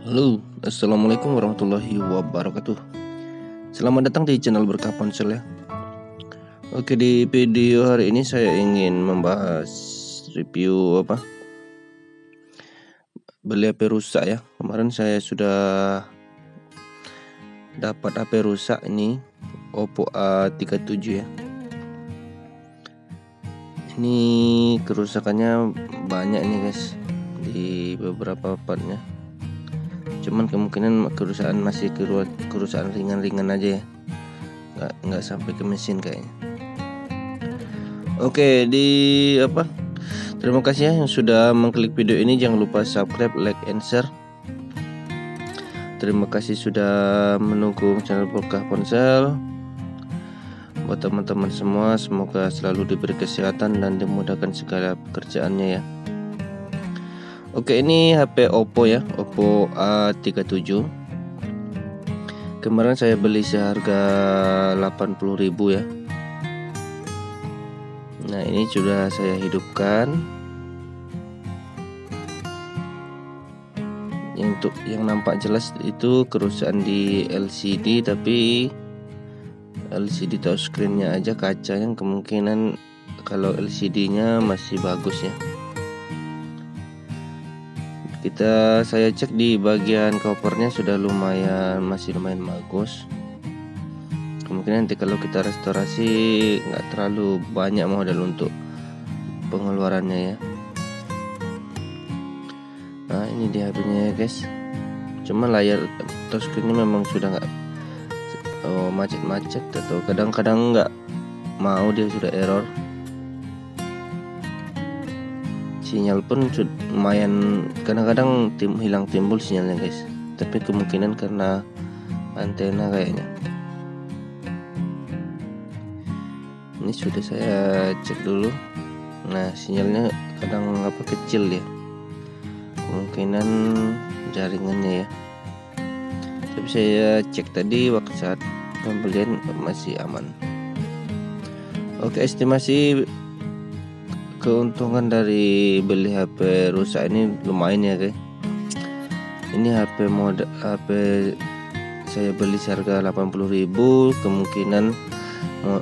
Halo, assalamualaikum warahmatullahi wabarakatuh. Selamat datang di channel Berkah Ponsel ya. Oke, di video hari ini saya ingin membahas review beli HP rusak ya. Kemarin saya sudah dapat HP rusak ini, Oppo A37 ya. Ini kerusakannya banyak nih guys, di beberapa partnya. Cuman kemungkinan kerusakan masih kerusakan ringan-ringan aja ya, nggak sampai ke mesin kayaknya. Oke, terima kasih ya yang sudah mengklik video ini. Jangan lupa subscribe, like, and share. Terima kasih sudah mendukung channel Berkah Ponsel. Buat teman-teman semua, semoga selalu diberi kesehatan dan dimudahkan segala pekerjaannya ya. Oke, ini HP Oppo ya, Oppo A37. Kemarin saya beli seharga 80.000 ya. Nah, ini sudah saya hidupkan. Untuk yang nampak jelas itu kerusakan di LCD, tapi LCD touchscreen-nya aja kaca, yang kemungkinan kalau LCD-nya masih bagus ya. Saya cek di bagian covernya sudah masih lumayan bagus. Kemungkinan nanti kalau kita restorasi nggak terlalu banyak modal untuk pengeluarannya ya. Nah, ini di HP-nya ya guys. Cuma layar touchscreen-nya memang sudah nggak macet-macet, atau kadang-kadang nggak mau, dia sudah error. Sinyal pun lumayan, kadang-kadang hilang timbul sinyalnya guys, tapi kemungkinan karena antena kayaknya. Ini sudah saya cek dulu. Nah, sinyalnya kadang kecil ya, kemungkinan jaringannya ya. Tapi saya cek tadi waktu saat pembelian masih aman. Oke, estimasi keuntungan dari beli HP rusak ini lumayan ya guys. Ini HP saya beli seharga 80.000, kemungkinan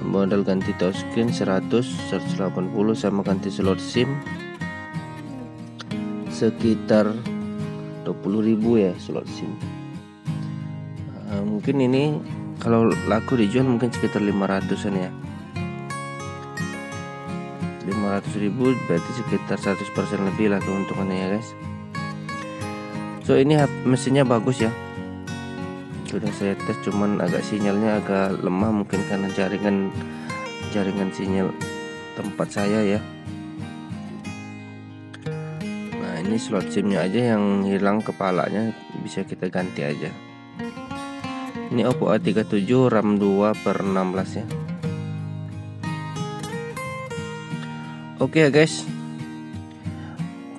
modal ganti touchscreen 180 sama ganti slot SIM sekitar 20.000 ya, slot SIM. Mungkin ini kalau laku dijual mungkin sekitar 500-an ya. 500.000 berarti sekitar 100% lebih lah keuntungannya ya guys. So, ini mesinnya bagus ya, sudah saya tes, cuman sinyalnya agak lemah, mungkin karena jaringan sinyal tempat saya ya. Nah, ini slot SIM-nya aja yang hilang kepalanya, bisa kita ganti aja. Ini Oppo A37 RAM 2/16 ya. Oke ya guys,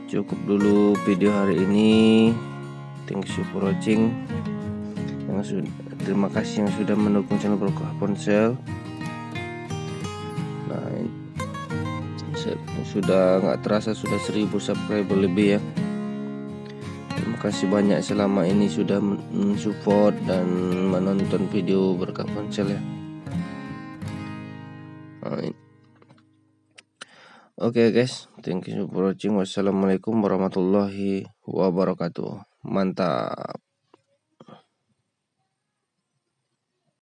cukup dulu video hari ini. Thank you for watching. Terima kasih yang sudah mendukung channel Berkah Ponsel. Nah, sudah nggak terasa sudah 1000 subscriber lebih ya. Terima kasih banyak selama ini sudah mensupport dan menonton video Berkah Ponsel ya. Oke guys, thank you for watching. Wassalamualaikum warahmatullahi wabarakatuh. Mantap.